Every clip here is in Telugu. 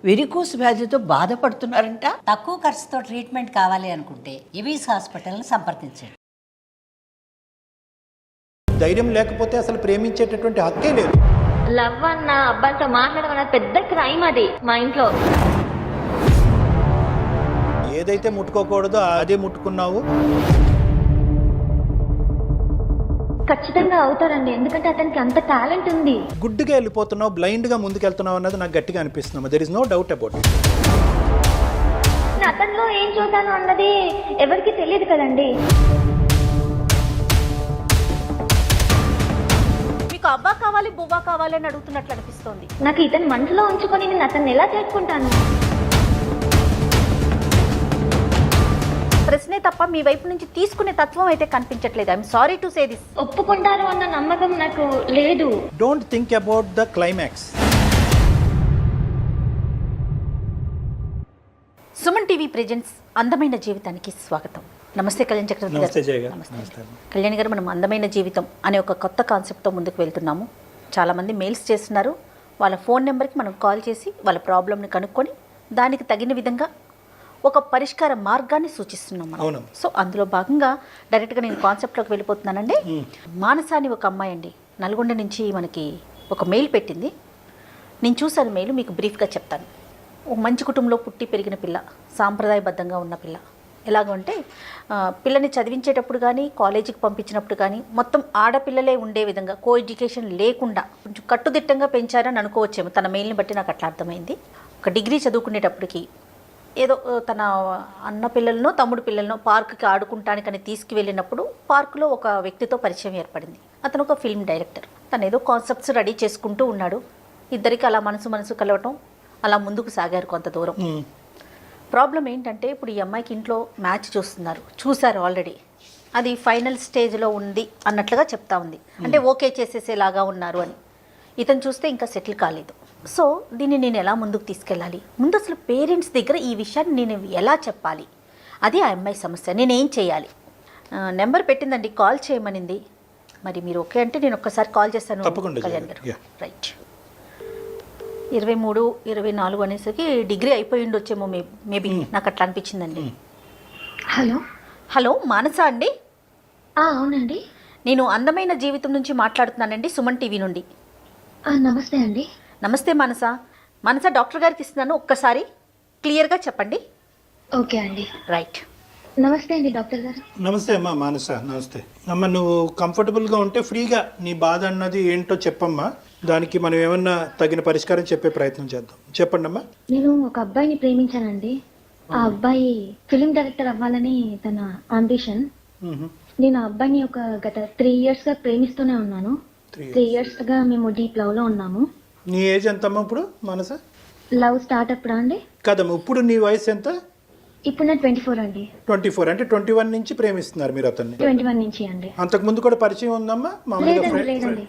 వెరికోస్ వ్యాధితో బాధపడుతున్నారంట. తక్కువ ఖర్చుతో ట్రీట్మెంట్ కావాలి అనుకుంటే ఎవిస్ హాస్పిటల్ని సంప్రదించండి. ధైర్యం లేకపోతే అసలు ప్రేమించేటటువంటి హక్కే లేదు. లవ్ అన్న అబ్బాయితో మాట్లాడమన్న పెద్ద క్రైమ్ అది మా ఇంట్లో. ఏదైతే ముట్టుకోకూడదో అదే ముట్టుకున్నావు. ఖచ్చితంగా అవుతారండి, ఎందుకంటే అతనికి అంత టాలెంట్ ఉంది. గుడ్డిగా వెళ్ళిపోతున్నావు, బ్లైండ్గా ముందుకెళ్తున్నావు అన్నది నాకు గట్టిగా అనిపిస్తున్నాము. There is no doubt about it. అతనిలో ఏం చూసాను అన్నది ఎవరికి తెలియదు కదండి. మీకు అబ్బా కావాలి బువ్వా కావాలి అని అడుగుతున్నట్లు అనిపిస్తోంది. నాకు ఇతని మనసులో ఉంచుకొని నేను అతన్ని ఎలా చేసుకుంటాను? ప్రశ్నే తప్ప మీ వైపు నుంచి తీసుకునే తత్వం అయితే కనిపించట్లేదు. I'm sorry to say this. ఒప్పుకుంటారు అన్న నమ్మకం నాకు లేదు. Don't think about the climax. Suman TV presents అందమైన జీవితానికి స్వాగతం. నమస్తే కళ్యాణ్ చక్రవర్తి నమస్తే జయ గారు. గారు. నమస్తే కళ్యాణ్ గారు. మనం అందమైన జీవితం అనే ఒక కొత్త కాన్సెప్ట్తో ముందుకు వెళ్తున్నాము. చాలామంది మెయిల్స్ చేస్తున్నారు. వాళ్ళ ఫోన్ నెంబర్కి మనం కాల్ చేసి వాళ్ళ ప్రాబ్లమ్ని కనుక్కొని దానికి తగిన విధంగా ఒక పరిష్కార మార్గాన్ని సూచిస్తున్నాం మనం. సో అందులో భాగంగా డైరెక్ట్గా నేను కాన్సెప్ట్లోకి వెళ్ళిపోతున్నానండి. మానస అని ఒక అమ్మాయి అండి, నల్గొండ నుంచి మనకి ఒక మెయిల్ పెట్టింది. నేను చూసాను మెయిల్, మీకు బ్రీఫ్గా చెప్తాను. ఒక మంచి కుటుంబంలో పుట్టి పెరిగిన పిల్ల, సాంప్రదాయబద్ధంగా ఉన్న పిల్ల. ఎలాగంటే పిల్లని చదివించేటప్పుడు కానీ కాలేజీకి పంపించినప్పుడు కానీ మొత్తం ఆడపిల్లలే ఉండే విధంగా కో ఎడ్యుకేషన్ లేకుండా కొంచెం కట్టుదిట్టంగా పెంచారని అనుకోవచ్చేమో. తన మెయిల్ని బట్టి నాకు అట్లా అర్థమైంది. ఒక డిగ్రీ చదువుకునేటప్పటికి ఏదో తన అన్న పిల్లలను తమ్ముడు పిల్లలను పార్కుకి ఆడుకుంటానికని తీసుకువెళ్ళినప్పుడు పార్కులో ఒక వ్యక్తితో పరిచయం ఏర్పడింది. అతను ఒక ఫిల్మ్ డైరెక్టర్. తను ఏదో కాన్సెప్ట్స్ రెడీ చేసుకుంటూ ఉన్నాడు. ఇద్దరికి అలా మనసు కలవటం, అలా ముందుకు సాగారు కొంత దూరం. ప్రాబ్లం ఏంటంటే ఇప్పుడు ఈ అమ్మాయికి ఇంట్లో మ్యాచ్ చూశారు ఆల్రెడీ. అది ఫైనల్ స్టేజ్లో ఉంది అన్నట్లుగా చెప్తా ఉంది. అంటే ఓకే చేసేసేలాగా ఉన్నారు అని. ఇతను చూస్తే ఇంకా సెటిల్ కాలేదు. సో దీన్ని నేను ఎలా ముందుకు తీసుకెళ్ళాలి, ముందు అసలు పేరెంట్స్ దగ్గర ఈ విషయాన్ని నేను ఎలా చెప్పాలి, అది ఆ అమ్మాయి సమస్య. నేనేం చేయాలి? నెంబర్ పెట్టిందండి, కాల్ చేయమనింది. మరి మీరు ఓకే అంటే నేను ఒక్కసారి కాల్ చేస్తాను కళ్యాణ్ గారు. రైట్. 23, 24 అనేసరికి డిగ్రీ అయిపోయి ఉండొచ్చేమో మేబీ, నాకు అట్లా అనిపించిందండి. హలో మానస అండి? అవునండి, నేను అందమైన జీవితం నుంచి మాట్లాడుతున్నానండి, సుమన్ టీవీ నుండి. నమస్తే అండి. నమస్తే మానస డాక్టర్ గారికి ఇస్తున్నాను, ఒక్కసారి క్లియర్గా చెప్పండి. ఓకే అండి. రైట్. నమస్తే అండి డాక్టర్ గారు. నమస్తే అమ్మా మానస. నమస్తే అమ్మ. నువ్వు కంఫర్టబుల్గా ఉంటే ఫ్రీగా నీ బాధ అన్నది ఏంటో చెప్పమ్మా. దానికి మనం ఏమన్నా తగిన పరిష్కారం చెప్పే ప్రయత్నం చేద్దాం. చెప్పండి అమ్మా. నేను ఒక అబ్బాయిని ప్రేమించానండి. ఆ అబ్బాయి ఫిల్మ్ డైరెక్టర్ అవ్వాలని తన అంబిషన్. నేను ఆ అబ్బాయిని ఒక గత 3 years గా ప్రేమిస్తూనే ఉన్నాను. 3 years గా మేము డీప్ లవ్ లో ఉన్నాము. నీ ఏజ్ ఎంతమ్మా ఇప్పుడు మానస? లవ్ స్టార్ట్ అప్పుడు అండి? కదమ్మా, ఇప్పుడు నీ వయసు ఎంత? ఇప్పుడు నా 24 అండి. 24 అంటే 21 నుంచి ప్రేమిస్తున్నారు మీరు అతన్ని? 21 నుంచి అండి. అంతకు ముందు కూడా పరిచయం ఉందమ్మా? లేదండి.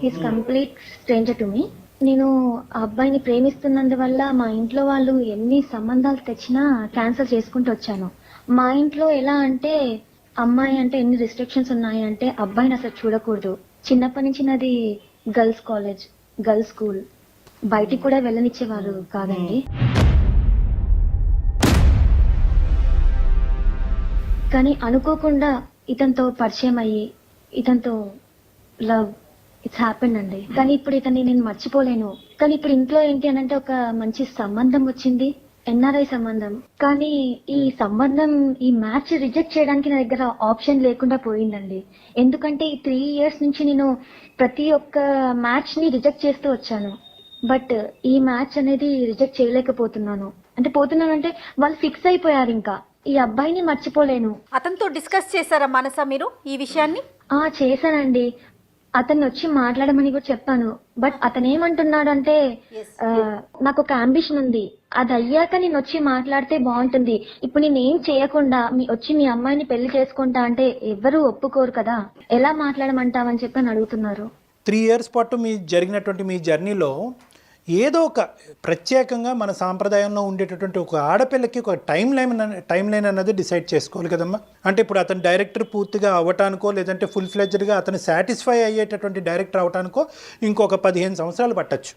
He's complete stranger to me. నేను ఆ అబ్బాయిని ప్రేమిస్తున్నందువల్ల మా ఇంట్లో వాళ్ళు ఎన్ని సంబంధాలు తెచ్చినా క్యాన్సిల్ చేసుకుంటూ వచ్చాను. మా ఇంట్లో ఎలా అంటే అమ్మాయి అంటే ఎన్ని రిస్ట్రిక్షన్స్ ఉన్నాయి అంటే అబ్బాయిని అసలు చూడకూడదు. చిన్నప్పటి నుంచి నాది గర్ల్స్ కాలేజ్, గర్ల్స్ స్కూల్, బయటికి కూడా వెళ్ళనిచ్చేవారు కాదండి. కానీ అనుకోకుండా ఇతనితో పరిచయం అయ్యి ఇతనితో లవ్ ఇట్స్ హ్యాపెండ్ అండి. కానీ ఇప్పుడు ఇతన్ని నేను మర్చిపోలేను. కానీ ఇప్పుడు ఇంట్లో ఏంటి అని అంటే ఒక మంచి సంబంధం వచ్చింది, ఎన్ఆర్ఐ సంబంధం. కానీ ఈ సంబంధం, ఈ మ్యాచ్ రిజెక్ట్ చేయడానికి నా దగ్గర ఆప్షన్ లేకుండా పోయిందండి. ఎందుకంటే ఈ 3 years నుంచి నేను ప్రతి ఒక్క మ్యాచ్ ని రిజెక్ట్ చేస్తూ వచ్చాను. బట్ ఈ మ్యాచ్ అనేది రిజెక్ట్ చేయలేకపోతున్నాను. అంటే వాళ్ళు ఫిక్స్ అయిపోయారు. ఇంకా ఈ అబ్బాయిని మర్చిపోలేను. అతనితో డిస్కస్ చేశారా మానస మీరు ఈ విషయాన్ని? చేశానండి. అతన్ని వచ్చి మాట్లాడమని కూడా చెప్పాను. బట్ అతను ఏమంటున్నాడు అంటే నాకు ఒక అంబిషన్ ఉంది, అది అయ్యాక నేను వచ్చి మాట్లాడితే బాగుంటుంది. ఇప్పుడు నేను ఏం చేయకుండా వచ్చి మీ అమ్మాయిని పెళ్లి చేసుకుంటా అంటే ఎవరు ఒప్పుకోరు కదా, ఎలా మాట్లాడమంటావని చెప్పి అని అడుగుతున్నారు. 3 years పాటు జరిగినటువంటి మీ జర్నీలో ఏదో ఒక ప్రత్యేకంగా మన సాంప్రదాయంలో ఉండేటటువంటి ఒక ఆడపిల్లకి ఒక టైం లైన్ అన్నది డిసైడ్ చేసుకోవాలి కదమ్మా. అంటే ఇప్పుడు అతను డైరెక్టర్ పూర్తిగా అవ్వటానికో లేదంటే ఫుల్ ఫ్లెడ్జ్డ్గా అతను సాటిస్ఫై అయ్యేటటువంటి డైరెక్టర్ అవ్వటానికో ఇంకొక 15 సంవత్సరాలు పట్టచ్చు.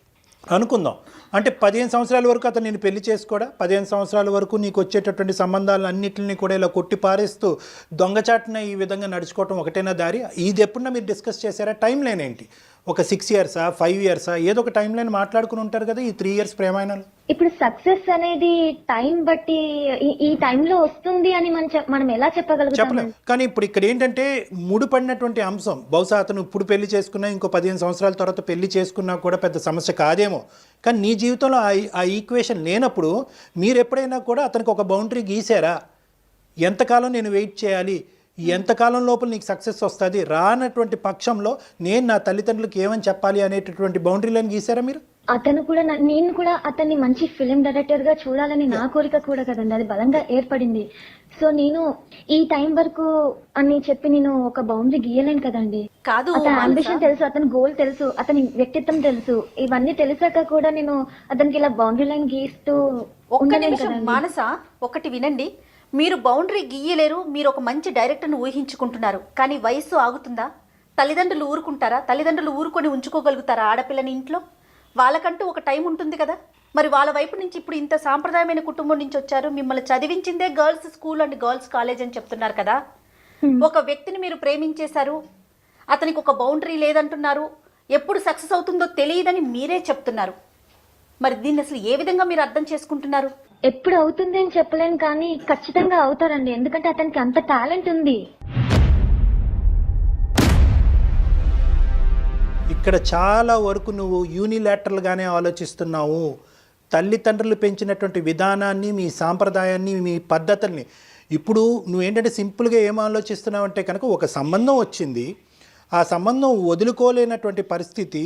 అనుకుందాం. అంటే 15 సంవత్సరాల వరకు అతను నేను పెళ్లి చేసుకోడా? 15 సంవత్సరాల వరకు నీకు వచ్చేటటువంటి సంబంధాలన్నింటినీ కూడా ఇలా కొట్టి పారేస్తూ దొంగచాటున ఈ విధంగా నడుచుకోవటం ఒకటేనా దారి? ఇది ఎప్పుడన్నా మీరు డిస్కస్ చేశారా? టైం లైన్ ఏంటి? ఒక 6 ఇయర్సా, 5 ఇయర్సా, ఏదో ఒక టైం లైన్ మాట్లాడుకుని ఉంటారు కదా ఈ 3 ఇయర్స్ ప్రేమాయణాలు. ఇప్పుడు సక్సెస్ అనేది టైం బట్టి ఈ టైంలో వస్తుంది అని మనం ఎలా చెప్పగలుగుతాం? చెప్పలేం. కానీ ఇప్పుడు ఇక్కడ ఏంటంటే ముడిపడినటువంటి అంశం, బహుశా అతను ఇప్పుడు పెళ్లి చేసుకున్నా ఇంకో 15 సంవత్సరాల తర్వాత పెళ్లి చేసుకున్నా కూడా పెద్ద సమస్య కాదేమో. కానీ నీ జీవితంలో ఆ ఈక్వేషన్ లేనప్పుడు మీరు ఎప్పుడైనా కూడా అతనికి ఒక బౌండరీ గీసారా? ఎంతకాలం నేను వెయిట్ చేయాలి, ఎంతకాలం లోపల నీకు సక్సెస్ వస్తుంది, రానటువంటి పక్షంలో నేను నా తల్లిదండ్రులకు ఏమని చెప్పాలి అనేటటువంటి బౌండరీలను గీసారా మీరు? అతను కూడా నేను కూడా అతన్ని మంచి ఫిలిం డైరెక్టర్ గా చూడాలని నా కోరిక కూడా కదండి, అది బలంగా ఏర్పడింది. సో నేను ఈ టైం వరకు అని చెప్పి నేను ఒక బౌండరీ గీయలేను కదండి. కాదు, అతని అంబిషన్ తెలుసు, అతని గోల్ తెలుసు, అతని వ్యక్తిత్వం తెలుసు. ఇవన్నీ తెలిసాక కూడా నేను అతనికి ఇలా బౌండరీ లైన్ గీస్తూ ఒక్క ఉండలేను నిమిషం కదండి. మానస, ఒకటి వినండి. మీరు బౌండరీ గీయలేరు, మీరు ఒక మంచి డైరెక్టర్ని ఊహించుకుంటున్నారు, కానీ వయస్సు ఆగుతుందా? తల్లిదండ్రులు ఊరుకుంటారా? తల్లిదండ్రులు ఊరుకొని ఉంచుకోగలుగుతారా ఆడపిల్లని ఇంట్లో? వాళ్ళకంటూ ఒక టైం ఉంటుంది కదా. మరి వాళ్ళ వైపు నుంచి ఇప్పుడు ఇంత సాంప్రదాయమైన కుటుంబం నుంచి వచ్చారు, మిమ్మల్ని చదివించిందే girls school and girls college అని చెప్తున్నారు కదా. ఒక వ్యక్తిని మీరు ప్రేమించేశారు, అతనికి ఒక బౌండరీ లేదంటున్నారు, ఎప్పుడు సక్సెస్ అవుతుందో తెలియదని మీరే చెప్తున్నారు. మరి దీన్ని అసలు ఏ విధంగా మీరు అర్థం చేసుకుంటున్నారు? ఎప్పుడు అవుతుంది అని చెప్పలేను, కానీ ఖచ్చితంగా అవుతారండి. ఎందుకంటే అతనికి అంత టాలెంట్ ఉంది. ఇక్కడ చాలా వరకు నువ్వు యూనిలాటరల్గానే ఆలోచిస్తున్నావు. తల్లిదండ్రులు పెంచినటువంటి విధానాన్ని, మీ సాంప్రదాయాన్ని, మీ పద్ధతుల్ని ఇప్పుడు నువ్వేంటంటే సింపుల్గా ఏం ఆలోచిస్తున్నావు అంటే కనుక ఒక సంబంధం వచ్చింది, ఆ సంబంధం వదులుకోలేనటువంటి పరిస్థితి,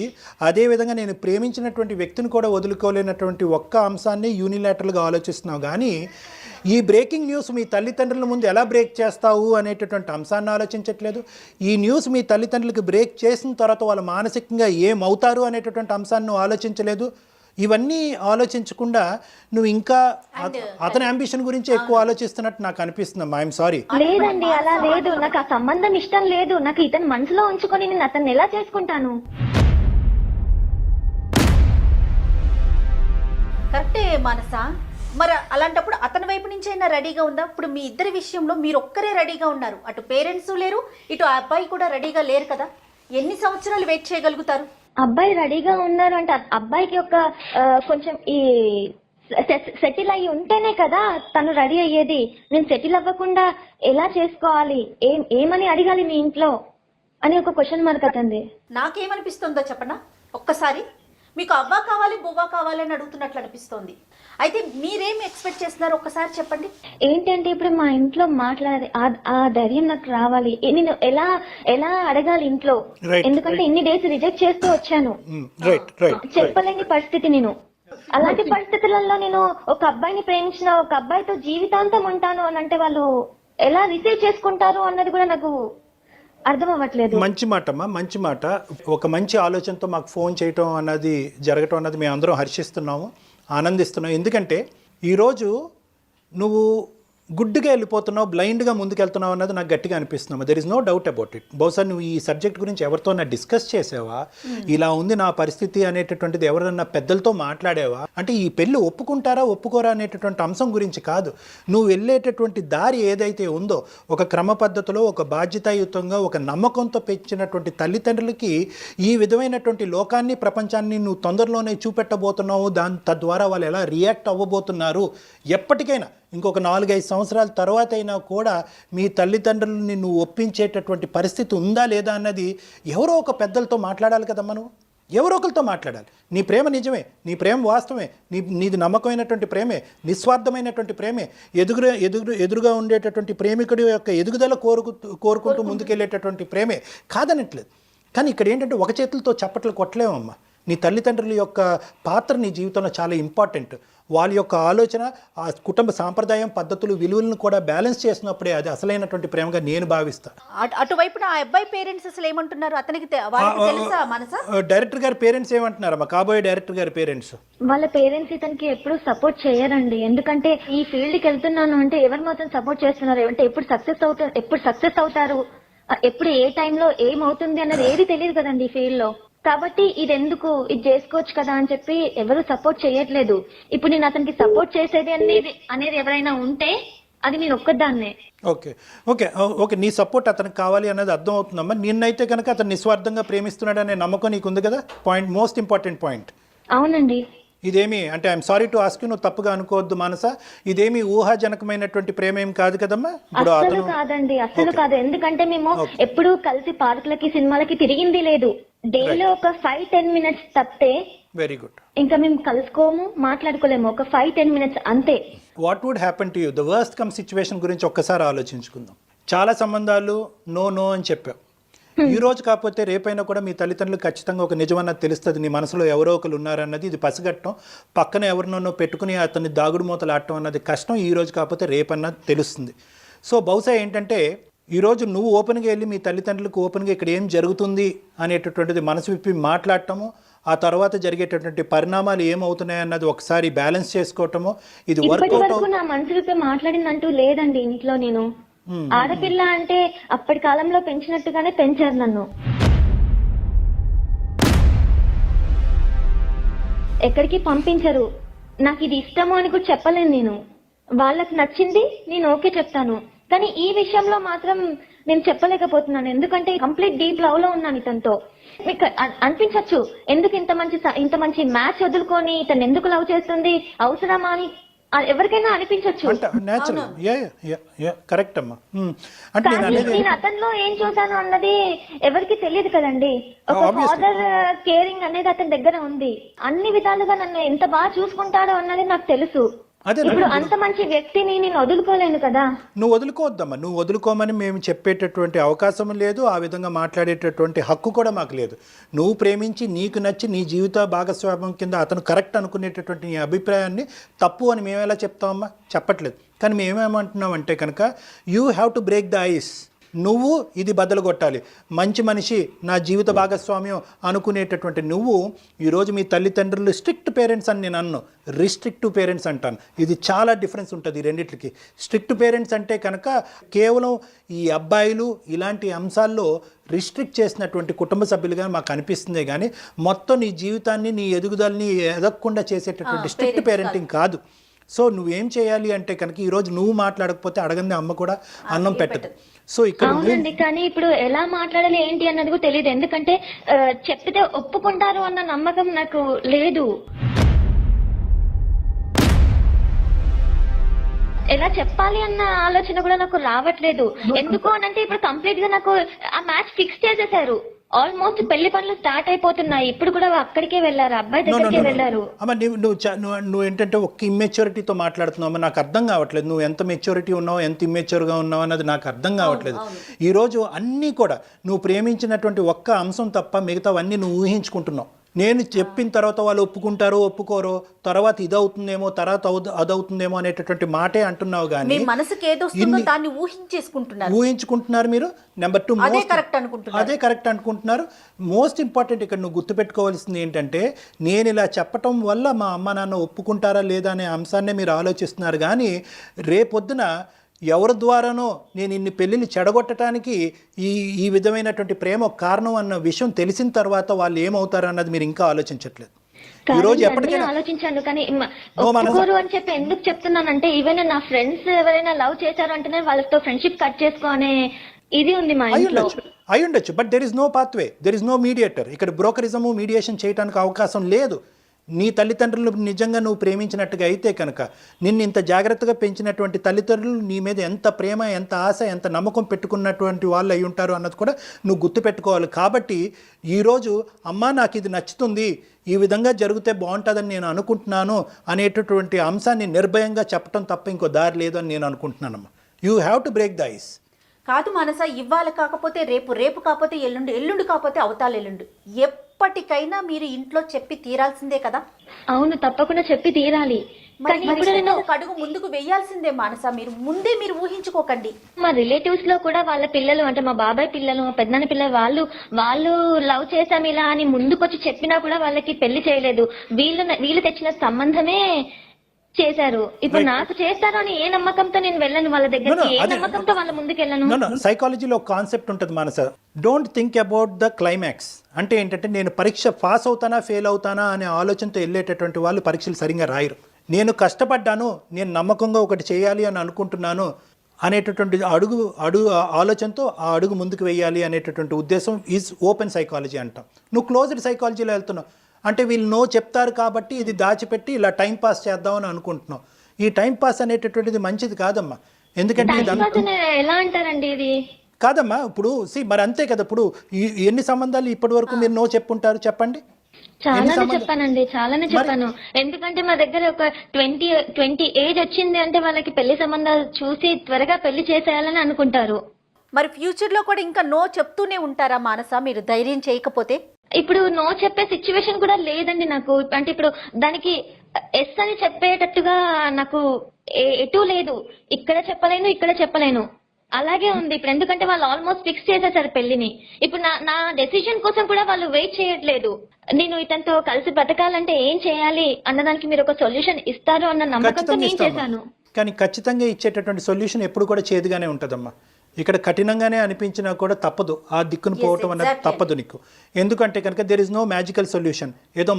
అదేవిధంగా నేను ప్రేమించినటువంటి వ్యక్తిని కూడా వదులుకోలేనటువంటి ఒక్క అంశాన్ని యూనిలాటరల్గా ఆలోచిస్తున్నావు. కానీ ఈ బ్రేకింగ్ న్యూస్ మీ తల్లిదండ్రుల ముందు ఎలా బ్రేక్ చేస్తావు అనేటటువంటి అంశాన్ని ఆలోచించట్లేదు. ఈ న్యూస్ మీ తల్లిదండ్రులకు బ్రేక్ చేసిన తర్వాత వాళ్ళు మానసికంగా ఏమవుతారు అనేటటువంటి అంశాన్ని నువ్వు ఆలోచించలేదు. ఇవన్నీ ఆలోచించకుండా నువ్వు ఇంకా అతని అంబిషన్ గురించి ఎక్కువ ఆలోచిస్తున్నట్టు నాకు అనిపిస్తుంది. I'm sorry. లేదండి, అలా లేదు. నాకు ఆ సంబంధం ఇష్టం లేదు. నాకు ఇతను మనసులో ఉంచుకొని నేను అతన్ని ఎలా చేసుకుంటాను? కరెక్టే మానస. మరి అలాంటప్పుడు అతని వైపు నుంచి అయినా రెడీగా ఉందా? ఇప్పుడు మీ ఇద్దరి విషయంలో మీరు ఒక్కరే రెడీగా ఉన్నారు, అటు పేరెంట్స్ లేరు, ఇటు ఆ అబ్బాయి కూడా రెడీగా లేరు కదా. ఎన్ని సంవత్సరాలు వెయిట్ చేయగలుగుతారు? అబ్బాయి రెడీగా ఉన్నారు అంటే అబ్బాయికి ఒక కొంచెం ఈ సెటిల్ అయ్యి ఉంటేనే కదా తను రెడీ అయ్యేది. నేను సెటిల్ అవ్వకుండా ఎలా చేసుకోవాలి, ఏమని అడగాలి మీ ఇంట్లో అని ఒక క్వశ్చన్ మార్క్ అతంది. నాకేమనిపిస్తుందో చెప్పనా? ఒక్కసారి మీకు అవ్వా కావాలి బువ్వా కావాలి అని అడుగుతున్నట్లు అనిపిస్తోంది. అయితే మీరేం ఎక్స్పెక్ట్ చేస్తున్నారు ఒక్కసారి చెప్పండి. ఏంటంటే ఇప్పుడు మా ఇంట్లో మాట్లాడే ఆ ధైర్యం నాకు రావాలి. నేను ఎలా అడగాలి ఇంట్లో? ఎందుకంటే ఇన్ని డేస్ రిజెక్ట్ చేస్తూ వచ్చాను, చెప్పలేని పరిస్థితి. నేను అలాంటి పరిస్థితులలో నేను ఒక అబ్బాయిని ప్రేమించిన, ఒక అబ్బాయితో జీవితాంతం ఉంటాను అని అంటే వాళ్ళు ఎలా రిసీవ్ చేసుకుంటారు అన్నది కూడా నాకు అర్థం అవ్వట్లేదు. మంచి మాట అమ్మా, మంచి మాట. ఒక మంచి ఆలోచనతో మాకు ఫోన్ చేయటం అన్నది జరగటం అన్నది మేము అందరం హర్షిస్తున్నాము, ఆనందిస్తున్నాం. ఎందుకంటే ఈరోజు నువ్వు గుడ్డుగా వెళ్ళిపోతున్నావు, బ్లైండ్గా ముందుకెళ్తున్నావు అన్నది నాకు గట్టిగా అనిపిస్తున్నావు. There is no doubt about it. బహుశా నువ్వు ఈ సబ్జెక్ట్ గురించి ఎవరితోన్నా డిస్కస్ చేసావా? ఇలా ఉంది నా పరిస్థితి అనేటటువంటిది ఎవరన్నా పెద్దలతో మాట్లాడేవా? అంటే ఈ పెళ్ళి ఒప్పుకుంటారా ఒప్పుకోరా అనేటటువంటి అంశం గురించి కాదు. నువ్వు వెళ్ళేటటువంటి దారి ఏదైతే ఉందో, ఒక క్రమ పద్ధతిలో, ఒక బాధ్యతాయుతంగా, ఒక నమ్మకంతో పెంచినటువంటి తల్లిదండ్రులకి ఈ విధమైనటువంటి లోకాన్ని, ప్రపంచాన్ని నువ్వు తొందరలోనే చూపెట్టబోతున్నావు. తద్వారా వాళ్ళు ఎలా రియాక్ట్ అవ్వబోతున్నారు, ఎప్పటికైనా ఇంకొక 4-5 సంవత్సరాల తర్వాత అయినా కూడా మీ తల్లిదండ్రులని నువ్వు ఒప్పించేటటువంటి పరిస్థితి ఉందా లేదా అన్నది ఎవరో ఒక పెద్దలతో మాట్లాడాలి కదమ్మా. నువ్వు ఎవరో ఒకరితో మాట్లాడాలి. నీ ప్రేమ నిజమే, నీ ప్రేమ వాస్తవమే, నీది నమ్మకమైనటువంటి ప్రేమే, నిస్వార్థమైనటువంటి ప్రేమే, ఎదురుగా ఉండేటటువంటి ప్రేమికుడి యొక్క ఎదుగుదల కోరుకుంటూ ముందుకెళ్ళేటటువంటి ప్రేమే కాదనట్లేదు. కానీ ఇక్కడ ఏంటంటే ఒక చేతులతో చప్పట్లు కొట్టలేమమ్మా. నీ తల్లిదండ్రుల యొక్క పాత్ర నీ జీవితంలో చాలా ఇంపార్టెంట్. వాళ్ళ యొక్క ఆలోచన, ఆ కుటుంబ సాంప్రదాయం, పద్ధతులు, విలువలను కూడా బ్యాలెన్స్ చేసినప్పుడే అది అసలైనటువంటి ప్రేమగా నేను భావిస్తాను. అటువైపున ఆ అబ్బాయి పేరెంట్స్ అసలు ఏమంటున్నారు? అతనికి తెలుసా మనసా? డైరెక్టర్ గారి పేరెంట్స్ ఏమంటున్నారమ్మా? కాబోయే డైరెక్టర్ గారి పేరెంట్స్ వాళ్ళ పేరెంట్స్ ఇతనికి ఎప్పుడు సపోర్ట్ చేయరండి. ఎందుకంటే ఈ ఫీల్డ్ కి వెళ్తున్నాను అంటే ఎవరు మాత్రం సపోర్ట్ చేస్తున్నారు అంటే ఎప్పుడు సక్సెస్ అవుతారు, ఎప్పుడు ఏ టైంలో ఏమవుతుంది అన్నది ఏది తెలియదు కదండి ఈ ఫీల్డ్ లో. కాబట్టి ఇది ఎందుకు ఇది చేసుకోవచ్చు కదా అని చెప్పి ఎవరు సపోర్ట్ చేయట్లేదు. ఇప్పుడు నేను అతనికి సపోర్ట్ చేసేది అనేది ఎవరైనా ఉంటే అది నేను ఒక్కదాన్నే. ఓకే ఓకే ఓకే నీ సపోర్ట్ అతనికి కావాలి అనేది అర్థం అవుతుందమ్మా. నిన్నైతే కనుక అతను నిస్వార్థంగా ప్రేమిస్తున్నాడు అనే నమ్మకం నీకు ఉంది కదా. Point, most important point. అవునండి. ఇదేమి అంటే I'm sorry to ask you, నువ్వు తప్పుగా అనుకోవద్దు మానస, ఇదేమి ఊహాజనకమైనటువంటి ప్రేమ ఏం కాదు కదమ్మా. ఇప్పుడు అసలు కాదండి, అసలు కాదు. ఎందుకంటే మేము ఎప్పుడు కలిసి పార్కులకి సినిమాలకి తిరిగింది లేదు. డైలీ ఒక 5-10 మినిట్స్ తప్పితే వెరీ గుడ్ ఇంకా మేము కలుసుకోము, మాట్లాడుకోలేము. ఒక 5-10 మినిట్స్ అంతే. What would happen to you, the worst come situation గురించి ఒక్కసారి ఆలోచించుకుందాం. చాలా సంబంధాలు నో నో అని చెప్పావు. ఈ రోజు కాకపోతే రేపైనా కూడా మీ తల్లిదండ్రులు ఖచ్చితంగా ఒక నిజమన్నది తెలుస్తుంది. నీ మనసులో ఎవరో ఒకరు ఉన్నారన్నది ఇది పసిగట్టడం, పక్కన ఎవరినో పెట్టుకుని అతన్ని దాగుడు మూతలు ఆడటం అన్నది కష్టం. ఈ రోజు కాకపోతే రేపన్నది తెలుస్తుంది. సో బహుశా ఏంటంటే ఈరోజు నువ్వు ఓపెన్గా వెళ్ళి మీ తల్లిదండ్రులకు ఓపెన్గా ఇక్కడ ఏం జరుగుతుంది అనేటటువంటిది మనసు విప్పి మాట్లాడటము, ఆ తర్వాత జరిగేటటువంటి పరిణామాలు ఏమవుతున్నాయి అన్నది ఒకసారి బ్యాలెన్స్ చేసుకోవటము, ఇది ఇప్పటి వర్కౌట్ వరకు నా మనసు విప్పి మాట్లాడిందంటూ లేదండి ఇంట్లో. నేను ఆడపిల్ల అంటే అప్పటి కాలంలో పెంచినట్టుగానే పెంచారు నన్ను. ఎక్కడికి పంపించరు. నాకు ఇది ఇష్టము అని కూడా చెప్పలేను నేను. వాళ్ళకి నచ్చింది నేను ఓకే చెప్తాను, కానీ ఈ విషయంలో మాత్రం నేను చెప్పలేకపోతున్నాను. ఎందుకంటే కంప్లీట్ డీప్ లవ్ లో ఉన్నాను ఇతనితో. మీకు అనిపించచ్చు ఎందుకు ఇంత మంచి మ్యాచ్ వదులుకొని ఇతను ఎందుకు లవ్ చేస్తుంది, అవసరమా అని ఎవరికైనా అనిపించచ్చు. కరెక్ట్ అమ్మా. అంటే నేను అతనిలో ఏం చూసాను అన్నది ఎవరికి తెలియదు కదండి. ఒక ఫాదర్ కేరింగ్ అనేది అతని దగ్గర ఉంది. అన్ని విధాలుగా నన్ను ఎంత బాగా చూసుకుంటాడో అన్నది నాకు తెలుసు. ఇప్పుడు అంత మంచి వ్యక్తిని నేను వదులుకోలేను కదా. నువ్వు వదులుకోవద్దమ్మా, నువ్వు వదులుకోమని మేము చెప్పేటటువంటి అవకాశం లేదు, ఆ విధంగా మాట్లాడేటటువంటి హక్కు కూడా మాకు లేదు. నువ్వు ప్రేమించి నీకు నచ్చి నీ జీవిత భాగస్వామ్యం కింద అతను కరెక్ట్ అనుకునేటటువంటి నీ అభిప్రాయాన్ని తప్పు అని మేము ఎలా చెప్తామమ్మా? చెప్పట్లేదు. కానీ మేమేమంటున్నాం అంటే కనుక you have to break the ice. నువ్వు ఇది బద్దలు కొట్టాలి. మంచి మనిషి, నా జీవిత భాగస్వామ్యం అనుకునేటటువంటి నువ్వు ఈరోజు మీ తల్లిదండ్రులు స్ట్రిక్ట్ పేరెంట్స్ అని నేను అన్ను, రిస్ట్రిక్టివ్ పేరెంట్స్ అంటాను. ఇది చాలా డిఫరెన్స్ ఉంటుంది ఈ రెండిట్లకి. స్ట్రిక్ట్ పేరెంట్స్ అంటే కనుక కేవలం ఈ అబ్బాయిలు ఇలాంటి అంశాల్లో రిస్ట్రిక్ట్ చేసినటువంటి కుటుంబ సభ్యులుగా మాకు అనిపిస్తుంది, కానీ మొత్తం నీ జీవితాన్ని నీ ఎదుగుదలని ఎదగకుండా చేసేటటువంటి స్ట్రిక్ట్ పేరెంటింగ్ కాదు. సో నువ్వేం చేయాలి అంటే కనుక ఈరోజు నువ్వు మాట్లాడకపోతే అడగంది అమ్మ కూడా అన్నం పెట్టదు. సో ఇక్కడ అవునండి, కానీ ఇప్పుడు ఎలా మాట్లాడాలి ఏంటి అన్నది కూడా తెలియదు. ఎందుకంటే చెప్తే ఒప్పుకుంటారు అన్న నమ్మకం నాకు లేదు. ఎలా చెప్పాలి అన్న ఆలోచన కూడా నాకు రావట్లేదు. ఎందుకు అనంటే ఇప్పుడు కంప్లీట్ గా నాకు ఆ మ్యాచ్ ఫిక్స్ చేసేసారు. ఆల్మోస్ట్ పెళ్లి పనులు స్టార్ట్ అయిపోతున్నాయి. ఇప్పుడు కూడా అక్కడికే వెళ్ళారు, అబ్బాయి దగ్గరికే వెళ్ళారు. అమ్మ నువ్వు ఏంటంటే ఒక్క ఇమ్మెచ్యూరిటీతో మాట్లాడుతున్నావు. నాకు అర్థం కావట్లేదు నువ్వు ఎంత మెచ్యూరిటీ ఉన్నావు, ఎంత ఇమ్మెచ్యూర్గా ఉన్నావు అన్నది నాకు అర్థం కావట్లేదు. ఈరోజు అన్నీ కూడా నువ్వు ప్రేమించినటువంటి ఒక్క అంశం తప్ప మిగతావన్నీ నువ్వు ఊహించుకుంటున్నావు. నేను చెప్పిన తర్వాత వాళ్ళు ఒప్పుకుంటారో ఒప్పుకోరో, తర్వాత ఇదవుతుందేమో తర్వాత అదవుతుందేమో అనేటటువంటి మాటే అంటున్నావు, కానీ ఊహించుకుంటున్నారు మీరు. నెంబర్ 2 అదే కరెక్ట్ అనుకుంటున్నారు. మోస్ట్ ఇంపార్టెంట్ ఇక్కడ నువ్వు గుర్తుపెట్టుకోవాల్సింది ఏంటంటే నేను ఇలా చెప్పటం వల్ల మా అమ్మ నాన్న ఒప్పుకుంటారా లేదా అనే అంశాన్నే మీరు ఆలోచిస్తున్నారు, కానీ రేపొద్దున ఎవరి ద్వారానో నేను ఇన్ని పెళ్ళిళ్ళు చెడగొట్టడానికి ఈ విధమైనటువంటి ప్రేమ కారణం అన్న విషయం తెలిసిన తర్వాత వాళ్ళు ఏమవుతారు అన్నది మీరు ఇంకా ఆలోచించట్లేదు. ఈ రోజు ఎప్పటికైనా ఆలోచించాను, కానీ ఒప్పుకోరు అని చెప్పి ఎందుకు చెప్తున్నానంటే ఈవెన్ నా ఫ్రెండ్స్ ఎవరైనా లవ్ చేశారు అంటేనే వాళ్ళతో ఫ్రెండ్షిప్ కట్ చేసుకోనే ఇది ఉంది మా ఇంట్లో. అయి ఉండొచ్చు, but there is no pathway, there is no mediator. ఇక్కడ బ్రోకరిజము మీడియేషన్ చేయడానికి అవకాశం లేదు. నీ తల్లిదండ్రులు నిజంగా నువ్వు ప్రేమించినట్టుగా అయితే కనుక నిన్ను ఇంత జాగ్రత్తగా పెంచినటువంటి తల్లిదండ్రులు నీ మీద ఎంత ప్రేమ, ఎంత ఆశ, ఎంత నమ్మకం పెట్టుకున్నటువంటి వాళ్ళు అయి ఉంటారు అన్నది కూడా నువ్వు గుర్తుపెట్టుకోవాలి. కాబట్టి ఈరోజు అమ్మా నాకు ఇది నచ్చుతుంది, ఈ విధంగా జరిగితే బాగుంటుందని నేను అనుకుంటున్నాను అనేటటువంటి అంశాన్ని నిర్భయంగా చెప్పడం తప్ప ఇంకో దారి లేదు అని నేను అనుకుంటున్నానమ్మా. You have to break the ice. కాదు మనస, ఇవాళ కాకపోతే రేపు, రేపు కాకపోతే ఎల్లుండి, ఎల్లుండి కాకపోతే అవతాల ఎల్లుండి, ఎప్పటికైనా మీరు ఇంట్లో చెప్పి తీరాల్సిందే కదా. అవును, తప్పకుండా చెప్పి తీరాలి. అడుగు ముందుకు వెయ్యాల్సిందే మానస. మీరు ఊహించుకోకండి. మా రిలేటివ్స్ లో కూడా వాళ్ళ పిల్లలు అంటే మా బాబాయ్ పిల్లలు, మా పెద్దనాన్న పిల్లలు వాళ్ళు లవ్ చేశాం ఇలా అని ముందుకొచ్చి చెప్పినా కూడా వాళ్ళకి పెళ్లి చేయలేదు. వీళ్ళు తెచ్చిన సంబంధమే చేశారు. ఇప్పుడు నాకు చేస్తారు అని ఏ నమ్మకంతో నేను వెళ్ళను వాళ్ళ దగ్గరికి, ఏ నమ్మకంతో వాళ్ళ ముందుకు వెళ్ళను. సైకాలజీలో ఒక కాన్సెప్ట్ ఉంటుంది మనస, don't think about the climax. అంటే ఏంటంటే నేను పరీక్ష పాస్ అవుతానా ఫెయిల్ అవుతానా అనే ఆలోచనతో వెళ్ళేటటువంటి వాళ్ళు పరీక్షలు సరిగ్గా రాయరు. నేను కష్టపడ్డాను, నేను నమ్మకంగా ఒకటి చేయాలి అని అనుకుంటున్నాను అనేటటువంటి అడుగు ఆలోచనతో ఆ అడుగు ముందుకు వేయాలి అనేటటువంటి ఉద్దేశం ఈజ్ ఓపెన్ సైకాలజీ అంటాం. నువ్వు క్లోజ్డ్ సైకాలజీలో వెళ్తున్నావు అంటే వీళ్ళు నో చెప్తారు కాబట్టి ఇది దాచిపెట్టి ఇలా టైం పాస్ చేద్దామని అనుకుంటున్నావు. ఈ టైం పాస్ అనేటటువంటిది మంచిది కాదమ్మా. ఎందుకంటే ఎలా అంటారండి ఇది? కాదమ్మా, ఇప్పుడు మరి అంతే కదా. ఇప్పుడు ఎన్ని సంబంధాలు ఇప్పటి వరకు మీరు నో చెప్పుంటారు చెప్పండి? చాలానే చెప్పానండి, చాలానే చెప్పాను. ఎందుకంటే మా దగ్గర ఒక 20 ఏజ్ వచ్చింది అంటే వాళ్ళకి పెళ్లి సంబంధాలు చూసి త్వరగా పెళ్లి చేసేయాలని అనుకుంటారు. మరి ఫ్యూచర్లో కూడా ఇంకా నో చెప్తూనే ఉంటారా మానస, మీరు ధైర్యం చేయకపోతే? ఇప్పుడు నో చెప్పే సిచ్యువేషన్ కూడా లేదండి నాకు. అంటే ఇప్పుడు దానికి ఎస్ అని చెప్పేటట్టుగా నాకు ఎటు లేదు. ఇక్కడ చెప్పలేను, ఇక్కడ చెప్పలేను, అలాగే ఉంది ఇప్పుడు. ఎందుకంటే వాళ్ళు ఆల్మోస్ట్ ఫిక్స్ చేసేసారు పెళ్లిని. ఇప్పుడు నా డెసిషన్ కోసం కూడా వాళ్ళు వెయిట్ చేయట్లేదు. నేను ఇతనితో కలిసి బ్రతకాలంటే ఏం చేయాలి అన్నదానికి మీరు ఒక సొల్యూషన్ ఇస్తారు అన్న నమ్మకంతో నేను చేశాను. కానీ ఖచ్చితంగా ఇచ్చేటటువంటి సొల్యూషన్ ఎప్పుడు కూడా చేదుగానే ఉంటుందమ్మా. ఇక్కడ కఠినంగానే అనిపించినా కూడా తప్పదు, ఆ దిక్కును పోవటం అనేది తప్పదు నీకు. ఎందుకంటే కనుక there is no magical solution. ఏదో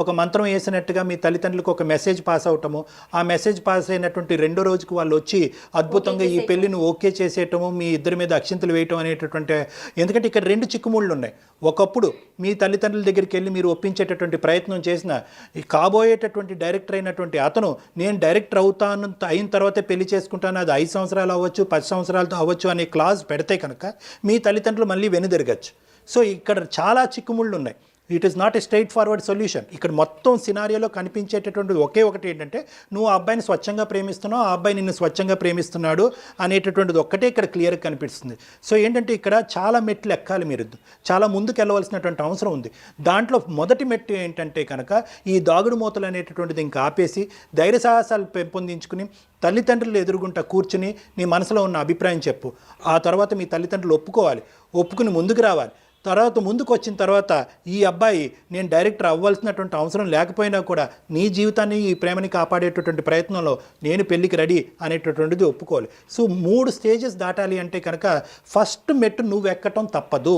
ఒక మంత్రం వేసినట్టుగా మీ తల్లిదండ్రులకు ఒక మెసేజ్ పాస్ అవటము, ఆ మెసేజ్ పాస్ అయినటువంటి రెండో రోజుకు వాళ్ళు వచ్చి అద్భుతంగా ఈ పెళ్లిని ఓకే చేసేయటము, మీ ఇద్దరి మీద అక్షింతలు వేయటం అనేటటువంటి. ఎందుకంటే ఇక్కడ 2 చిక్కుముళ్ళు ఉన్నాయి. ఒకప్పుడు మీ తల్లిదండ్రుల దగ్గరికి వెళ్ళి మీరు ఒప్పించేటటువంటి ప్రయత్నం చేసిన ఈ కాబోయేటటువంటి డైరెక్టర్ అయినటువంటి అతను నేను డైరెక్టర్ అయిన తర్వాతే పెళ్లి చేసుకుంటాను, అది 5 సంవత్సరాలు అవ్వచ్చు 10 సంవత్సరాలతో అవ్వచ్చు అనే క్లాజ్ పెడితే కనుక మీ తల్లిదండ్రులు మళ్ళీ వెనుదిరగచ్చు. సో ఇక్కడ చాలా చిక్కుముళ్ళు ఉన్నాయి. It is not a straight forward solution. ఇక్కడ మొత్తం సినారియోలో కనిపించేటటువంటి ఒకటి ఏంటంటే నువ్వు ఆ అబ్బాయిని స్వచ్ఛంగా ప్రేమిస్తున్నావు, ఆ అబ్బాయి నిన్ను స్వచ్ఛంగా ప్రేమిస్తున్నాడు అనేటటువంటిది ఒక్కటే ఇక్కడ క్లియర్గా కనిపిస్తుంది. సో ఏంటంటే ఇక్కడ చాలా మెట్లు ఎక్కాలి, మీరు చాలా ముందుకు వెళ్ళవలసినటువంటి అవసరం ఉంది. దాంట్లో మొదటి మెట్టు ఏంటంటే కనుక ఈ దాగుడు మూతలు అనేటటువంటిది ఇంకా ఆపేసి ధైర్య సాహసాలు పెంపొందించుకుని తల్లిదండ్రులు ఎదురుగుంటా కూర్చుని నీ మనసులో ఉన్న అభిప్రాయం చెప్పు. ఆ తర్వాత మీ తల్లిదండ్రులు ఒప్పుకుని ముందుకు రావాలి. తర్వాత ముందుకు వచ్చిన తర్వాత ఈ అబ్బాయి నేను డైరెక్టర్ అవ్వాల్సినటువంటి అవసరం లేకపోయినా కూడా నీ జీవితాన్ని ఈ ప్రేమని కాపాడేటటువంటి ప్రయత్నంలో నేను పెళ్ళికి రెడీ అనేటటువంటిది ఒప్పుకోవాలి. సో 3 స్టేజెస్ దాటాలి అంటే కనుక ఫస్ట్ మెట్టు నువ్వు ఎక్కటం తప్పదు.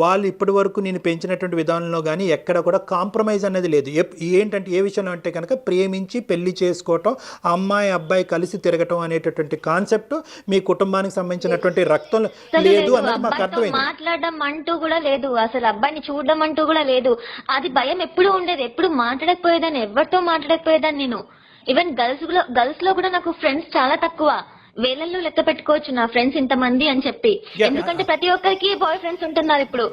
వాళ్ళు ఇప్పటి వరకు నేను పెంచినటువంటి విధానంలో కానీ ఎక్కడ కూడా కాంప్రమైజ్ అనేది లేదు. ఏంటంటే ఏ విషయంలో అంటే కనుక ప్రేమించి పెళ్లి చేసుకోవటం, అమ్మాయి అబ్బాయి కలిసి తిరగటం అనేటటువంటి కాన్సెప్ట్ మీ కుటుంబానికి సంబంధించినటువంటి రక్తం లేదు అన్నది మాకు అర్థమైంది. మాట్లాడడం అంటూ కూడా లేదు, అసలు అబ్బాయిని చూడడం అంటూ కూడా లేదు. అది భయం ఎప్పుడు ఉండేది, ఎప్పుడు మాట్లాడకపోయేదాన్ని, ఎవరితో మాట్లాడకపోయేదాన్ని నేను. ఈవెన్ గర్ల్స్ లో కూడా నాకు ఫ్రెండ్స్ చాలా తక్కువ, వేలల్లో లెక్క పెట్టుకోవచ్చు నా ఫ్రెండ్స్ ఇంతమంది అని చెప్పి. ఎందుకంటే ప్రతి ఒక్కరికి బాయ్ ఫ్రెండ్స్ ఉంటున్నారు ఇప్పుడు.